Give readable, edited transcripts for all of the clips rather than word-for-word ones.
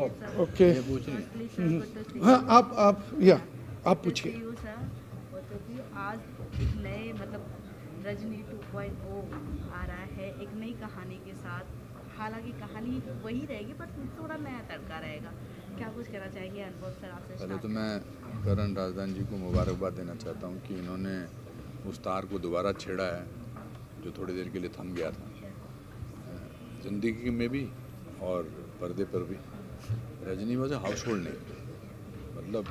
Okay, ये पूछ रही हाँ आप पूछिए। आज एक नए मतलब रजनी 2.0 आ रहा है एक नई कहानी के साथ। हालांकि कहानी वही रहेगी पर थोड़ा नया तड़का रहेगा। क्या कुछ कहना चाहेंगे अनुभव सर आपसे? पहले तो मैं करण राजदान जी को मुबारकबाद देना चाहता हूँ कि इन्होंने उस तार को दोबारा छेड़ा है जो थोड़ी देर के लिए थम गया था ज़िंदगी में भी और पर्दे पर भी। Rajni was a house hold name, मतलब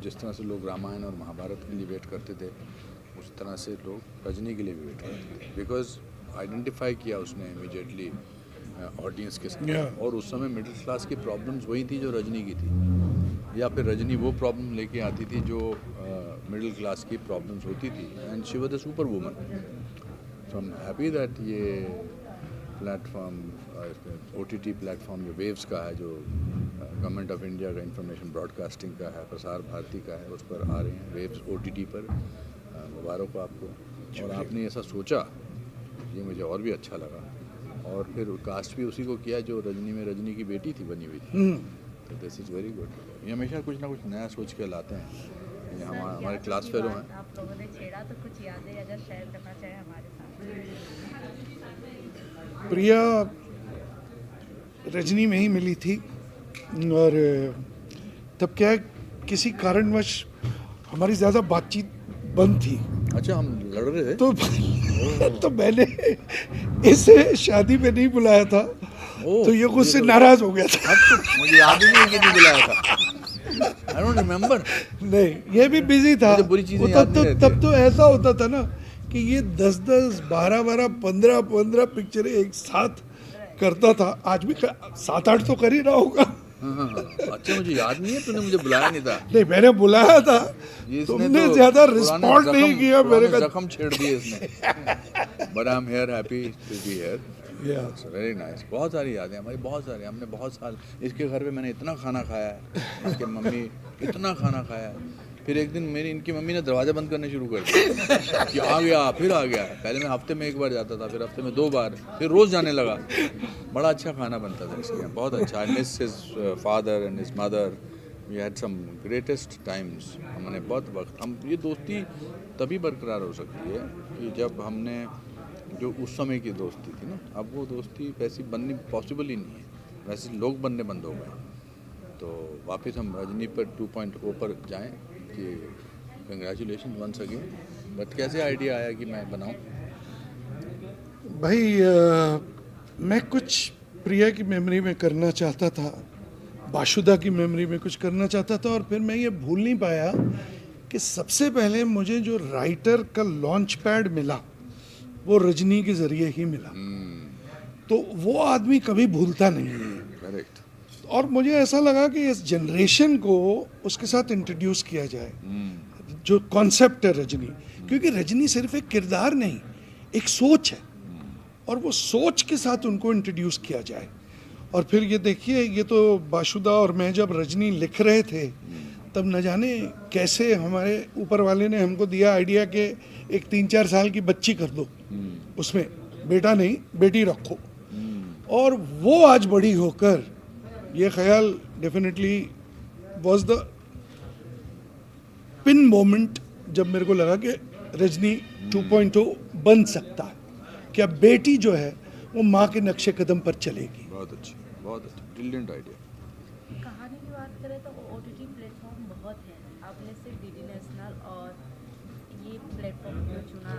जिस तरह से लोग रामायण और महाभारत के लिए वेट करते थे उस तरह से लोग रजनी के लिए भी वेट करते थे, बिकॉज आइडेंटिफाई किया उसने इमीडिएटली ऑडियंस के साथ। और उस समय मिडिल क्लास की प्रॉब्लम्स वही थी जो रजनी की थी, या फिर रजनी वो प्रॉब्लम लेके आती थी जो मिडिल क्लास की प्रॉब्लम्स होती थी, and she was the super woman. So I am happy that ये प्लेटफॉर्म OTT प्लेटफॉर्म जो वेव्स का है, जो गवर्नमेंट ऑफ इंडिया का इंफॉर्मेशन ब्रॉडकास्टिंग का है, प्रसार भारती का है, उस पर आ रहे हैं वेव्स OTT पर। मुबारक हो आपको, और आपने ऐसा सोचा ये मुझे और भी अच्छा लगा। और फिर कास्ट भी उसी को किया जो रजनी में रजनी की बेटी थी बनी हुई थी, तो दिस इज़ वेरी गुड। ये हमेशा कुछ ना कुछ नया सोच के लाते हैं। ये हमारे क्लास फेलो हैं। आप लोगों ने छेड़ा तो कुछ यादें अगर शेयर करना चाहे हमारे साथ। प्रिया रजनी में ही मिली थी, और तब क्या है, किसी कारणवश हमारी ज़्यादा बातचीत बंद थी। अच्छा, हम लड़ रहे थे तो मैंने इसे शादी में नहीं बुलाया था, तो ये मुझसे नाराज हो गया था। अब तो मुझे याद ही नहीं कि नहीं बुलाया था। I don't remember. नहीं, ये भी बिजी था। मुझे बुरी चीजें वो याद नहीं रहती। तब तो ऐसा होता था ना कि ये 10-10, 12-12, 15-15 पिक्चरें एक साथ करता था। आज भी 7-8 तो कर ही रहा होगा। हाँ। अच्छा, मुझे याद नहीं है, तूने मुझे बुलाया नहीं था। नहीं, मैंने बुलाया था, ये इसने तुमने तो ज्यादा पुराने रिस्पॉन्ड नहीं जख्म- किया मेरे पुराने का। जख्म छेड़ दिए इसने। But I am here, happy to be here. It's very nice. बहुत सारी यादें हमारी, बहुत सारी। हमने बहुत साल इसके घर पे मैंने इतना खाना खाया है, इसके मम्मी इतना खाना खाया है। फिर एक दिन इनकी मम्मी ने दरवाज़ा बंद करने शुरू कर दिया कि आ गया, फिर आ गया। पहले मैं हफ्ते में 1 बार जाता था, फिर हफ्ते में 2 बार, फिर रोज़ जाने लगा। बड़ा अच्छा खाना बनता था इसके यहाँ, बहुत अच्छा। I miss his father and his mother. We had some greatest times. हमने बहुत वक्त, हम ये दोस्ती तभी बरकरार हो सकती है कि जब हमने जो उस समय की दोस्ती थी ना, अब वो दोस्ती वैसी बननी पॉसिबल ही नहीं है। वैसे लोग बनने बंद हो गए। तो वापस हम रजनी पर 2.0 पर जाएं कि कंग्रेचुलेशन वंस अगेन। बट कैसे आइडिया आया कि मैं बनाऊं? भाई मैं कुछ प्रिया की मेमोरी में करना चाहता था, बाशुदा की मेमोरी में कुछ करना चाहता था, और फिर मैं ये भूल नहीं पाया कि सबसे पहले मुझे जो राइटर का लॉन्च पैड मिला वो रजनी के ज़रिए ही मिला। तो वो आदमी कभी भूलता नहीं है। करेक्ट। और मुझे ऐसा लगा कि इस जनरेशन को उसके साथ इंट्रोड्यूस किया जाए, जो कॉन्सेप्ट है रजनी। क्योंकि रजनी सिर्फ एक किरदार नहीं, एक सोच है, और वो सोच के साथ उनको इंट्रोड्यूस किया जाए। और फिर ये देखिए, ये तो बाशुदा और मैं जब रजनी लिख रहे थे तब न जाने कैसे हमारे ऊपर वाले ने हमको दिया आइडिया कि एक 3-4 साल की बच्ची कर दो, उसमें बेटा नहीं बेटी रखो। और वो आज बड़ी होकर, ये ख्याल definitely was the pin moment जब मेरे को लगा कि रजनी 2.0 बन सकता है, क्या बेटी जो है वो माँ के नक्शे कदम पर चलेगी। बहुत अच्छी, बहुत अच्छा, ब्रिलियंट आइडिया। कहानी की बात करें तो OTT प्लेटफॉर्म बहुत है। आपने सिर्फ DD नेशनल और ये प्लेटफॉर्म क्यों चुना?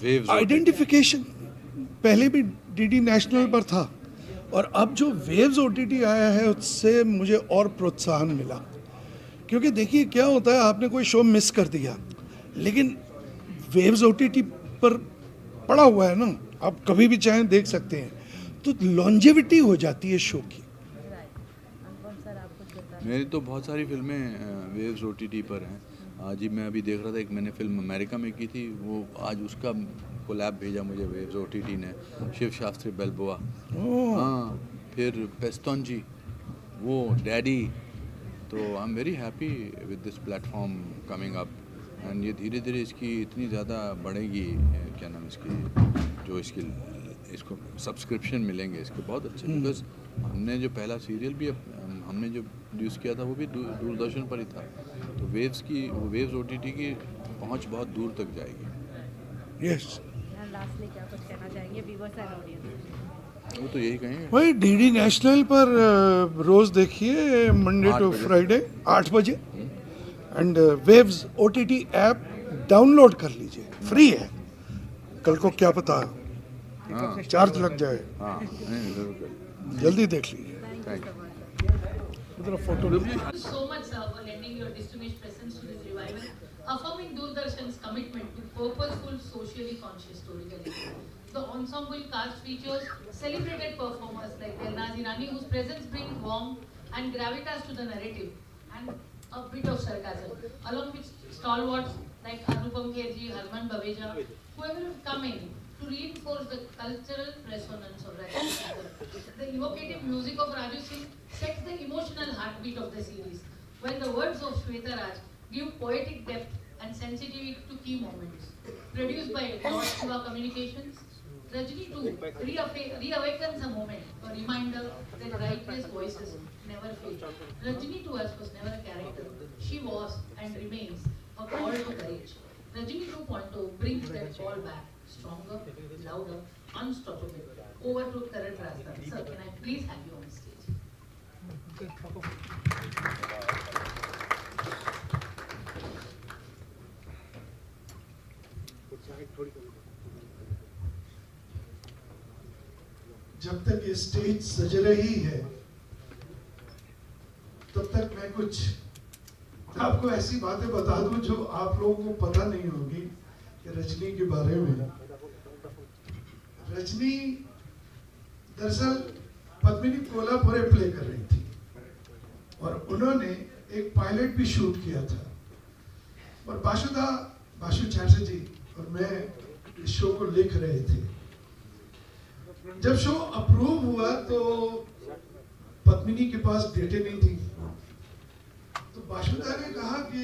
वेव्स आइडेंटिफिकेशन पहले भी DD नेशनल पर था, और अब जो वेव्स OTT आया है उससे मुझे और प्रोत्साहन मिला। क्योंकि देखिए क्या होता है, आपने कोई शो मिस कर दिया, लेकिन वेव्स OTT पर पड़ा हुआ है ना, आप कभी भी चाहें देख सकते हैं, तो लॉन्जेविटी हो जाती है शो की। अनुपम सर, आप कुछ बता। मेरी तो बहुत सारी फिल्में वेव्स OTT पर हैं। आज ही मैं अभी देख रहा था, एक मैंने फिल्म अमेरिका में की थी, वो आज उसका कोलैब भेजा मुझे वेव्स OTT ने, शिव शास्त्री बेल्बोआ। हाँ, फिर पेस्तौन जी, वो डैडी। तो आई am very happy with this platform coming up, and ये धीरे धीरे इसकी इतनी ज़्यादा बढ़ेगी, क्या नाम इसकी, जो इसकी इसको सब्सक्रिप्शन मिलेंगे इसके बहुत अच्छे, बिकॉज हमने जो पहला सीरियल भी हमने जो प्रोड्यूस किया था वो भी दूरदर्शन पर ही था, तो वेव्स OTT की पहुंच बहुत दूर तक जाएगी। यस, लास्टली क्या कुछ कहना चाहेंगे व्यूअर्स एंड ऑडियंस? वो तो यही कहेंगे। वही DD नेशनल पर रोज देखिए, मंडे 8 टू बजे। फ्राइडे 8 बजे, and waves OTT app download कर लीजिए, फ्री है। कल को क्या पता हाँ चार्ज लग जाए, हाँ, नहीं जरूर करें। जल्दी देख लीजिए। Thank you. इधर photo Thank you so much, sir, for lending your distinguished presence to this revival, affirming Doordarshan's commitment to purposeful, socially conscious storytelling. The ensemble cast features celebrated performers like Elnaz Irani, whose presence brings warmth and gravitas to the narrative, and a bit of sarcasm, along with stalwarts like Anupam Kherji, Harman Baweja, whoever have come in to reinforce the cultural resonance of Raju Singh. The evocative music of Raju Singh sets the emotional heartbeat of the series, while the words of Shweta Raj give poetic depth and sensitivity to key moments. Produced by Lord Shiva Communications, Rajini 2 reawakens a moment, a reminder that righteous voices never fade. Rajini to us was never a character. She was and remains a call to courage. Rajini 2.0 brings that call back, stronger, louder, unstoppable. Over to Karan Rajan. Sir, can I please have you on stage? जब तक ये stage सज रही है तब तक मैं कुछ आपको ऐसी बातें बता दूं जो आप लोगों को पता नहीं होगी कि रजनी के बारे में। रजनी दरअसल पद्मिनी कोल्हापुरे प्ले कर रही थी और उन्होंने एक पायलट भी शूट किया था, और बाशु चाचा जी और मैं इस शो को लिख रहे थे। जब शो अप्रूव हुआ तो पद्मिनी के पास डेटें नहीं थी, तो बाशुदा ने कहा कि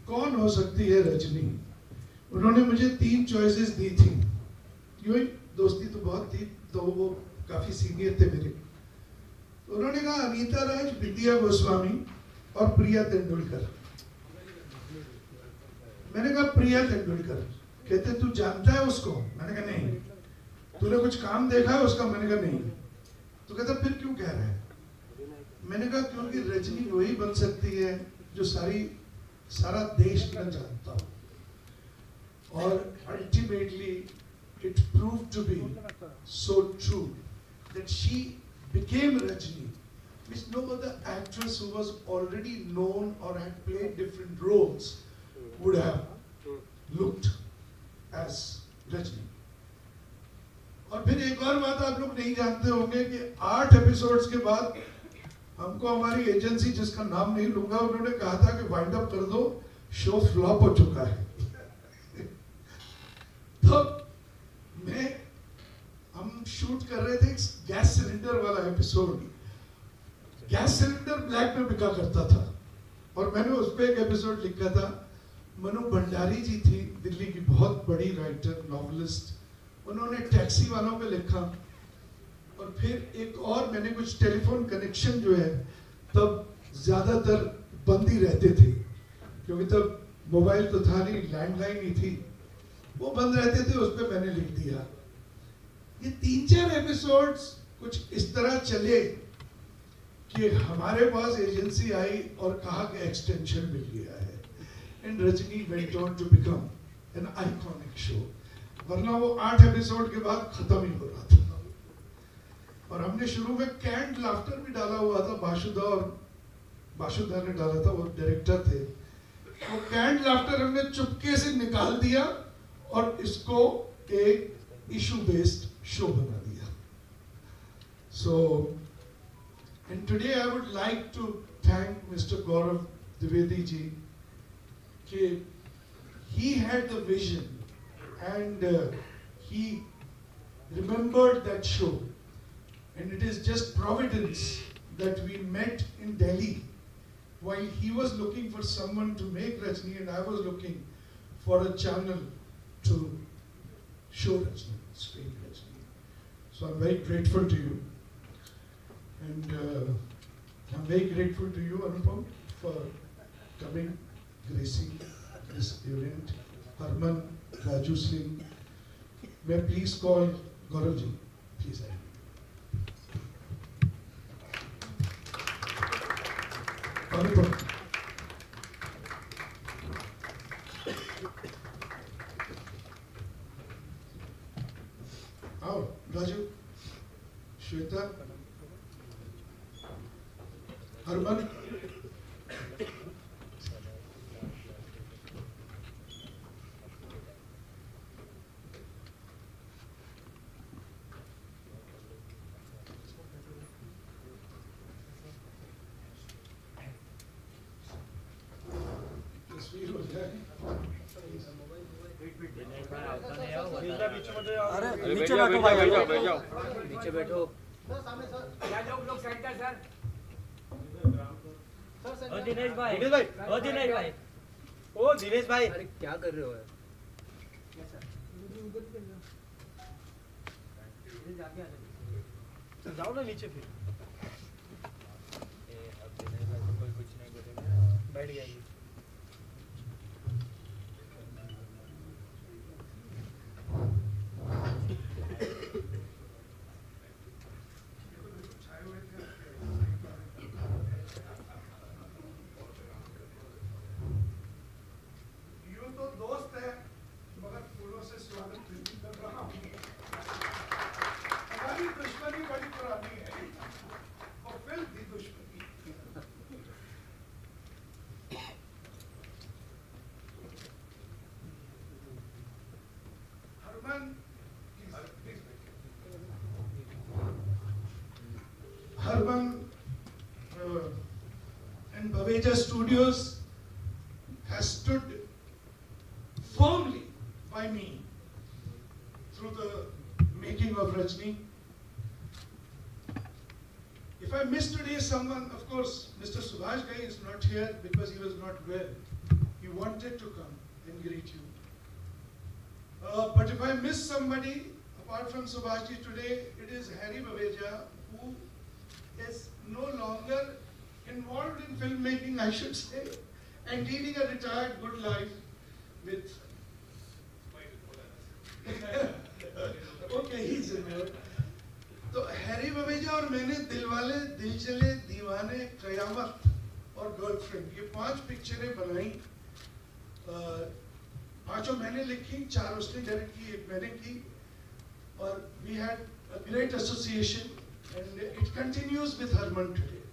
कौन हो सकती है रजनी। उन्होंने मुझे 3 चॉइसेस दी थी, यूं ही दोस्ती तो बहुत थी, तो वो काफी सीनियर थे मेरे। तो उन्होंने कहा अनीता राज, विद्या गोस्वामी और प्रिया तेंदुलकर। मैंने कहा प्रिया तेंदुलकर। कहते तू जानता है उसको? मैंने कहा नहीं। तूने कुछ काम देखा है उसका? मैंने कहा नहीं। तो कहता फिर क्यों कह रहा है? मैंने कहा क्योंकि रजनी वही बन सकती है जो सारा देश न जानता हो। और ultimately it proved to be so true that she became Rajni, which no other actress who was already known or had played different roles would have looked as Rajni. और फिर एक और बात आप लोग नहीं जानते होंगे कि 8 एपिसोड्स के बाद हमको हमारी एजेंसी, जिसका नाम नहीं लूंगा, उन्होंने कहा था कि वाइंड अप कर दो, शो फ्लॉप हो चुका है। तो हम शूट कर रहे थे गैस सिलेंडर वाला एपिसोड। गैस सिलेंडर ब्लैक में बिका करता था और मैंने उस पर एक एपिसोड लिखा था। मनु भंडारी जी थी, दिल्ली की बहुत बड़ी राइटर, नॉवेलिस्ट, उन्होंने टैक्सी वालों पे लिखा। और फिर एक और मैंने कुछ टेलीफोन कनेक्शन जो है तब ज्यादातर बंद ही रहते थे, क्योंकि तब मोबाइल तो था नहीं, लैंडलाइन ही थी, वो बंद रहते थे, उस पर मैंने लिख दिया। ये 3-4 एपिसोड्स कुछ इस तरह चले कि हमारे पास एजेंसी आई और कहा कि एक्सटेंशन मिल गया है, and Rajni went on to become an iconic show. वरना वो 8 एपिसोड के बाद खत्म ही हो रहा था। और हमने शुरू में कैंड लाफ्टर भी डाला हुआ था, बाशुदा ने डाला था, वो डायरेक्टर थे। वो कैंड लाफ्टर हमने चुपके से निकाल दिया और इसको एक इशू बेस्ड शो बना दिया। So and today I would like to thank mister Gaurav Dwivedi ji कि he had the vision and he remembered that show, and it is just providence that we met in Delhi while he was looking for someone to make Rajni and I was looking for a channel to show Rajni. screen, Rajni. So I'm very grateful to you. And I'm very grateful to you, Anupam, for coming, gracing this event. Harman, Raju Singh. May I please call Gaurav ji? Please. Anupam. आओ, राजू, श्वेता, हरमन, तस्वीर हो जाए। अरे नीचे बैठो भाई, नीचे बैठो। ओ दिनेश भाई, ओ दिनेश भाई, ओ दिनेश भाई, अरे क्या कर रहे हो यार? जाओ ना नीचे फिर। अब दिनेश भाई को कोई कुछ नहीं बोलेगा, बैठ गया ये। Harman and Baveja Studios has stood firmly by me through the making of Rajni. If I miss today someone, of course, Mr. Subhash Ghai is not here because he was not well. He wanted to come and greet you. But if I miss somebody, apart from Subhash ji today, it is Harry Baveja, who is no longer involved in filmmaking, I should say, and leading a retired good life with... okay, he's involved. तो Harry Baweja और मैंने दिलवाले, दिल चले, दीवाने, कयामत और girlfriend, ये 5 पिक्चरें बनाई। 5 मैंने लिखी, 4 उसने डायरेक्ट की, 1 मैंने की, और we had a great association. And it continues with Harman today.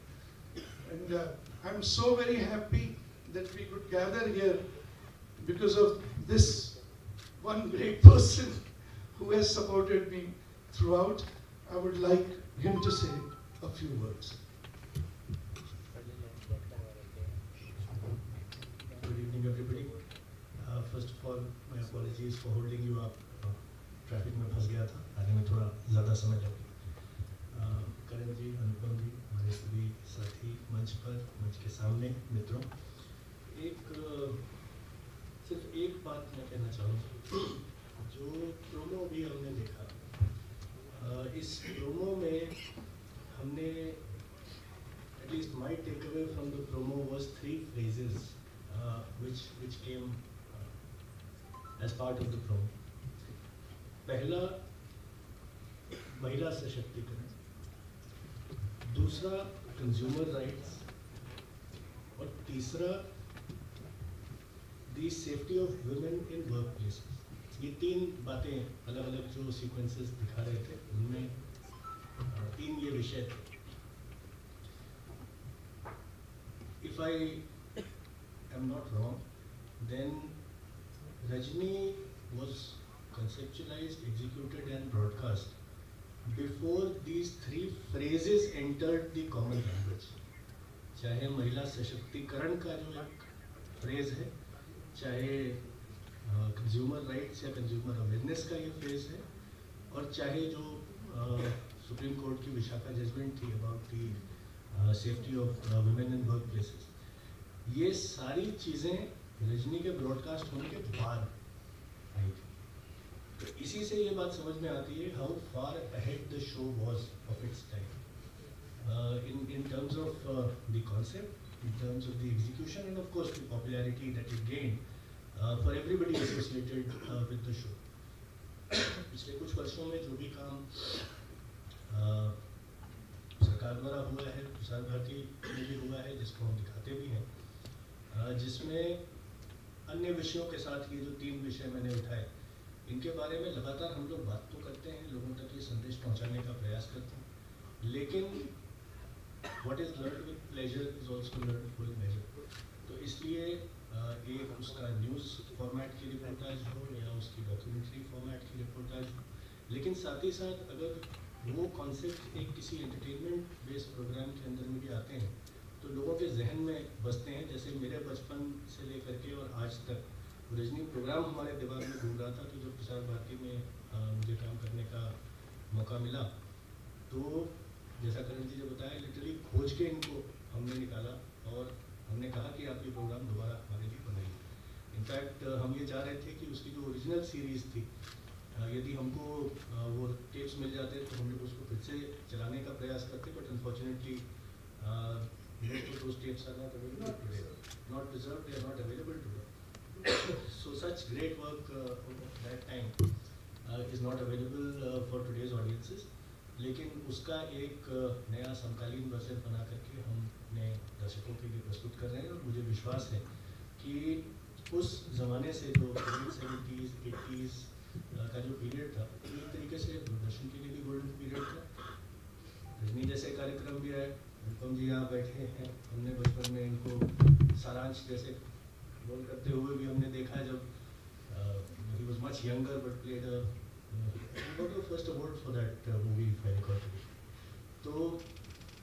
And I'm so very happy that we could gather here because of this one great person who has supported me throughout. I would like him to say a few words. Good evening, everybody. First of all, my apologies for holding you up. Traffic में फंस गया था, आने में थोड़ा ज़्यादा समय लगा। करण जी, अनुपम जी, हमारे सभी साथी मंच पर, मंच के सामने मित्रों, सिर्फ एक बात मैं कहना चाहूँगा। जो प्रोमो भी हमने देखा, इस प्रोमो में हमने, at least my takeaway from the promo was 3 phrases which came as part of the promo. पहला, महिला सशक्तिकरण, दूसरा कंज्यूमर राइट्स, और तीसरा the safety of women in work places. ये 3 बातें अलग अलग जो सीक्वेंसेस दिखा रहे थे, उनमें 3 ये विषय थे। If I am not wrong, then Rajni was conceptualized, executed and broadcast before these 3 phrases entered the common language. चाहे महिला सशक्तिकरण का जो एक फ्रेज है, चाहे कंज्यूमर राइट्स या कंज्यूमर अवेयरनेस का ये फ्रेज है, और चाहे जो सुप्रीम कोर्ट की विशाखा जजमेंट थी about the safety of women in work places, ये सारी चीज़ें रजनी के ब्रॉडकास्ट होने के बाद आई थी। तो इसी से ये बात समझ में आती है how far ahead the show was of its time in terms of the concept, in terms of the execution, and of course the popularity that it gained for everybody associated with the show. पिछले कुछ वर्षों में जो भी काम सरकार द्वारा हुआ है, प्रसार भारती में भी हुआ है, जिसको हम दिखाते भी हैं, जिसमें अन्य विषयों के साथ ये जो 3 विषय मैंने उठाए, इनके बारे में लगातार हम लोग बात तो करते हैं, लोगों तक ये संदेश पहुंचाने का प्रयास करते हैं, लेकिन what is learned with pleasure is also learned with measure. तो इसलिए एक उसका न्यूज़ फॉर्मेट की रिपोर्टाज हो या उसकी डॉक्यूमेंट्री फॉर्मेट की रिपोर्टाज हो, लेकिन साथ ही साथ अगर वो कॉन्सेप्ट एक किसी एंटरटेनमेंट बेस्ड प्रोग्राम के अंदर में भी आते हैं तो लोगों के जहन में बसते हैं। जैसे मेरे बचपन से लेकर के और आज तक रजनी प्रोग्राम हमारे दिमाग में घूम रहा था, तो जब प्रसार भारती में मुझे काम करने का मौका मिला तो जैसा करण जी ने बताया, लिटरली खोज के इनको हमने निकाला और हमने कहा कि आप ये प्रोग्राम दोबारा हमारे लिए बनाइए। इनफैक्ट हम ये चाह रहे थे कि उसकी जो ओरिजिनल सीरीज़ थी, यदि हमको वो टेप्स मिल जाते तो हम लोग उसको फिर से चलाने का प्रयास करते, but unfortunately those tapes are not available today, not preserved, they are not available today. So such great work of that time is not available for today's audiences. लेकिन उसका एक नया समकालीन वर्जन बना करके हमने दर्शकों के लिए प्रस्तुत कर रहे हैं, और मुझे विश्वास है कि उस ज़माने से जो 70s 80s का जो पीरियड था, एक तरीके से दूरदर्शन के लिए भी गोल्डन पीरियड था। रजनी जैसे कार्यक्रम भी आए, अनुपम जी यहाँ बैठे हैं, हमने बचपन में इनको सारांश जैसे रोल करते हुए भी हमने देखा, जब he was much younger but played a got the first award for that movie if I recall correctly. तो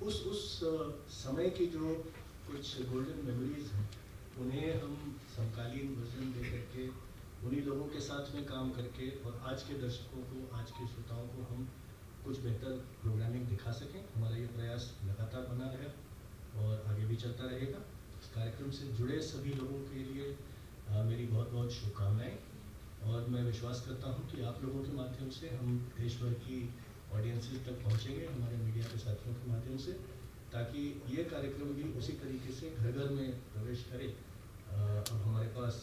उस समय की जो कुछ गोल्डन मेमोरीज हैं, उन्हें हम समकालीन वर्जन दे करके उन्हीं लोगों के साथ में काम करके और आज के दर्शकों को, आज के श्रोताओं को हम कुछ बेहतर प्रोग्रामिंग दिखा सकें। हमारा ये प्रयास लगातार बना रहेगा और आगे भी चलता रहेगा। इस कार्यक्रम से जुड़े सभी लोगों के लिए मेरी बहुत बहुत शुभकामनाएं, और मैं विश्वास करता हूं कि आप लोगों के माध्यम से हम देश भर की ऑडियंसेस तक पहुंचेंगे, हमारे मीडिया के साथियों के माध्यम से, ताकि ये कार्यक्रम भी उसी तरीके से घर घर में प्रवेश करे। अब हमारे पास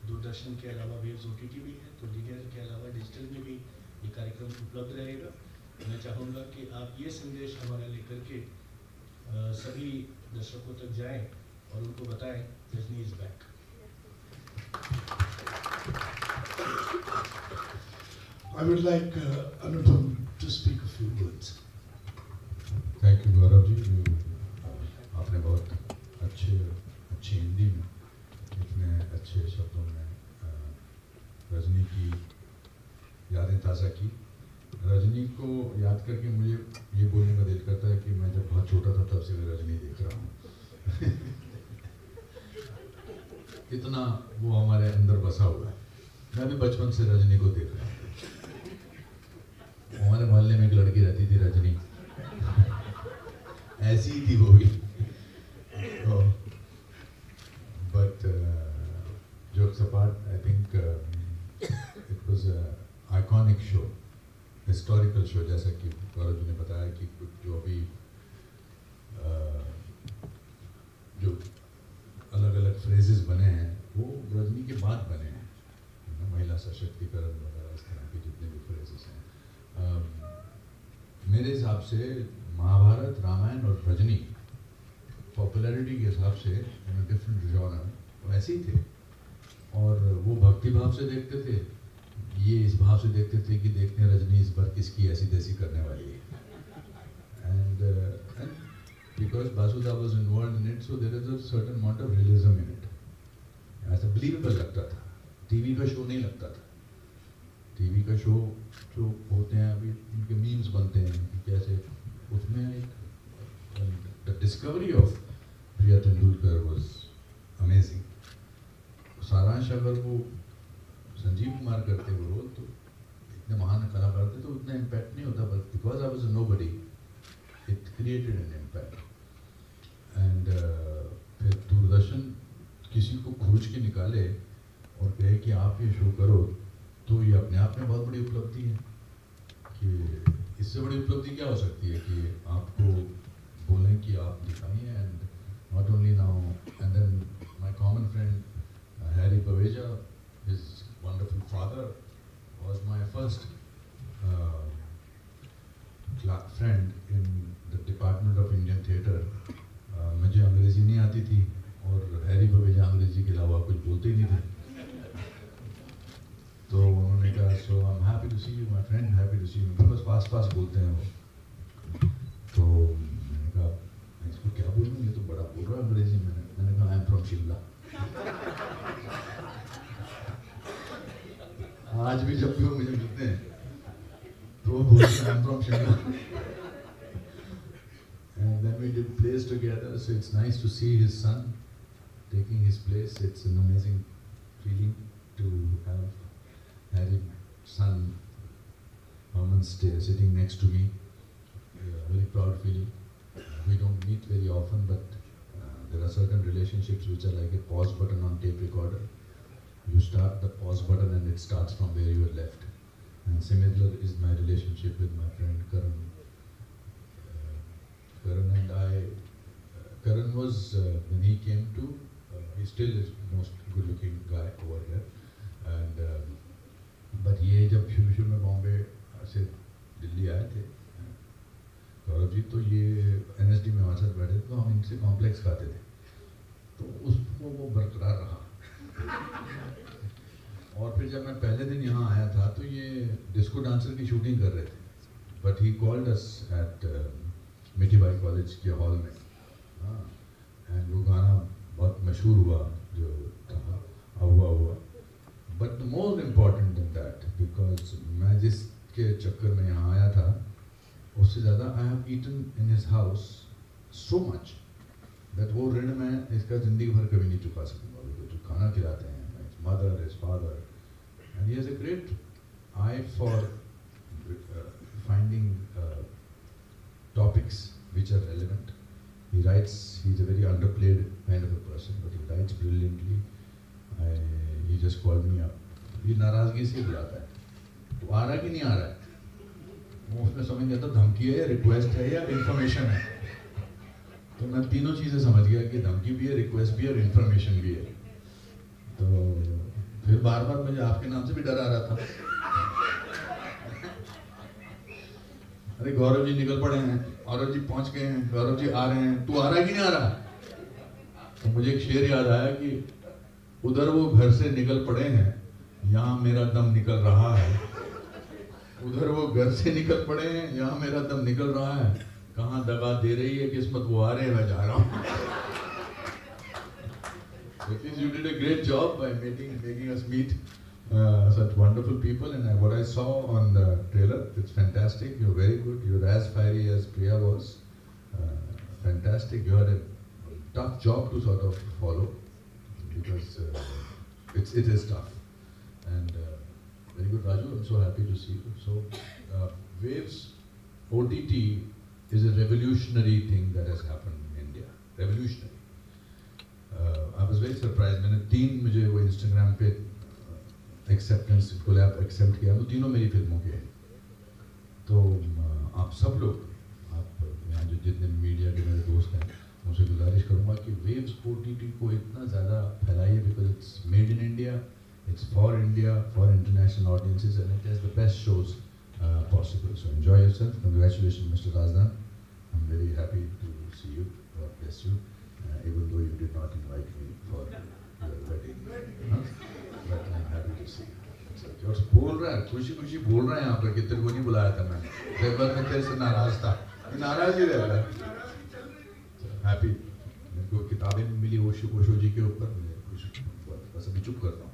दूरदर्शन के अलावा वेव्स OTT भी है, तो लीडर के अलावा डिजिटल में भी ये कार्यक्रम उपलब्ध रहेगा। मैं चाहूँगा कि आप ये संदेश हमारा लेकर के सभी दर्शकों तक जाएं और उनको बताएं Rajni is back. I would like Anupam to speak a few words. Thank you Gaurav ji, आपने बहुत अच्छी हिंदी में इतने अच्छे शब्दों में रजनी की यादें ताज़ा की। रजनी को याद करके मुझे ये बोलने का दिल करता है कि मैं जब बहुत छोटा था तब से मैं रजनी देख रहा हूँ। इतना वो हमारे अंदर बसा हुआ है। मैं भी बचपन से रजनी को देख रहा हूँ। हमारे मोहल्ले में एक लड़की रहती थी रजनी, ऐसी ही थी वो भी। But jokes apart, I think it was a iconic show, historical show, जैसा कि गौरव जी ने बताया कि कुछ जो भी जो अलग अलग फ्रेजेस बने हैं वो रजनी के बाद बने हैं, महिला सशक्तिकरण वगैरह इस तरह के जितने भी फ्रेजेस हैं। मेरे हिसाब से महाभारत, रामायण और रजनी पॉपुलैरिटी के हिसाब से डिफरेंट जॉनर वैसे ही थे, और वो भक्ति भाव से देखते थे, ये इस भाव से देखते थे कि देखते हैं रजनी इस बार किसकी ऐसी तैसी करने वाली है। And because Basudha was involved in it, so there is a certain amount of realism in it. ऐसा believable लगता था। टीवी का शो नहीं लगता था। टीवी का शो जो होते हैं अभी उनके मीम्स बनते हैं कि कैसे उसमें एक the discovery of Priya Tendulkar was amazing। सारांश अगर वो संजीव कुमार करते वो रोल तो इतने महान कलाकार थे तो उतना इम्पैक्ट नहीं होता, but because I was a nobody it created an impact। and फिर दूरदर्शन किसी को खोज के निकाले और कहे कि आप ये शो करो, तो ये अपने आप में बहुत बड़ी उपलब्धि है कि इससे बड़ी उपलब्धि क्या हो सकती है कि आपको बोलें कि आप दिखाइए. And not only now and then my common friend Harry Paweja, his wonderful father was my first friend in the department of Indian theatre. मुझे अंग्रेज़ी नहीं आती थी और हैरी पवेजा अंग्रेज़ी के अलावा कुछ बोलते ही नहीं थे. तो उन्होंने कहा so I am happy to see you my friend, happy to see you. बस पास पास बोलते हैं वो. तो मैंने कहा इसको क्या बोलूँ, ये तो बड़ा बोल रहा है अंग्रेज़ी. मैंने कहा आई एम फ्रॉम शिमला. आज भी जब भी वो मुझे मिलते हैं तो वो बोलते हैं I am from Shimla. And then we did plays together, so it's nice to see his son taking his place. It's an amazing feeling to have Harry's son Herman sitting next to me. Very proud feeling. We don't meet very often, but there are certain relationships which are like a pause button on tape recorder. You start the pause button and it starts from where you were left. And similar is my relationship with my friend Karan. Karan and I, Karan was, when he came to, he still is the most good looking guy over here. And, but ये जब शुरू में बॉम्बे से दिल्ली आए थे गौरव जी, तो ये NSD में हमारे साथ बैठे थे, तो हम इनसे कॉम्प्लेक्स खाते थे. तो उसको वो बरकरार रहा. और फिर जब मैं पहले दिन यहाँ आया था तो ये डिस्को डांसर की शूटिंग कर रहे थे. But he called us at Mithibai college के हॉल में. हाँ, एंड वो गाना बहुत मशहूर हुआ जो था हुआ. But the most important in that, because मैं जिसके चक्कर में यहाँ आया था उससे ज़्यादा I have eaten in his house so much that वो ऋण मैं इसका ज़िंदगी भर कभी नहीं चुका सकूँगा. जो खाना खिलाते हैं, his mother, his father, and he has a great I for finding topics which are relevant. He writes, he's a very underplayed kind of a person, but he writes brilliantly. He just called me up. ये नाराज़गी से बुलाता है, तो आ रहा है कि नहीं आ रहा है. वो उसमें समझ नहीं आता धमकी है या रिक्वेस्ट है या इन्फॉर्मेशन है. तो मैं तीनों चीज़ें समझ गया कि धमकी भी है, रिक्वेस्ट भी है और इन्फॉर्मेशन भी है. तो फिर बार बार मुझे आपके नाम से भी डर आ रहा था. अरे गौरव जी निकल पड़े हैं, गौरव जी पहुंच गए हैं, गौरव जी आ रहे हैं, तू आ रहा है कि नहीं आ रहा. तो मुझे एक शेर याद आया कि उधर वो घर से निकल पड़े हैं, यहाँ मेरा दम निकल रहा है. उधर वो घर से निकल पड़े हैं, यहाँ मेरा दम निकल रहा है. कहाँ दगा दे रही है किस्मत, वो आ रहे हैं, मैं जा रहा हूँ. You did a great job by making us meet such wonderful people, and what I saw on the trailer, it's fantastic. You're very good. You're as fiery as Priya was. Fantastic. You had a tough job to sort of follow because it is tough. And very good, Raju. I'm so happy to see you. So Waves OTT is a revolutionary thing that has happened in India. Revolutionary. I was very surprised. मैंने 3 मुझे वो Instagram पे acceptance collab accept किया, वो तीनों मेरी फिल्मों के हैं. तो आप सब लोग, आप यहाँ जो जितने मीडिया के मेरे दोस्त हैं, उनसे गुजारिश करूँगा कि वेव्स OTT को इतना ज़्यादा फैलाइए, because it's made in India, it's for India, for international audiences, and it has the best shows possible. So enjoy yourself. Congratulation mister Rajdan. I am very happy to see you. God bless you. Even though you did not invite me for your wedding, but I'm happy to see you. और बोल रहा है, खुशी खुशी बोल रहा है यहाँ पर कि तेरे को नहीं बुलाया था मैंने. एक बार मैं तेरे से नाराज था, नाराज ही रहता है. हैप्पी. मेरे को किताबें मिली ओशो जी के ऊपर, मैं खुश बस अभी चुप करता हूँ.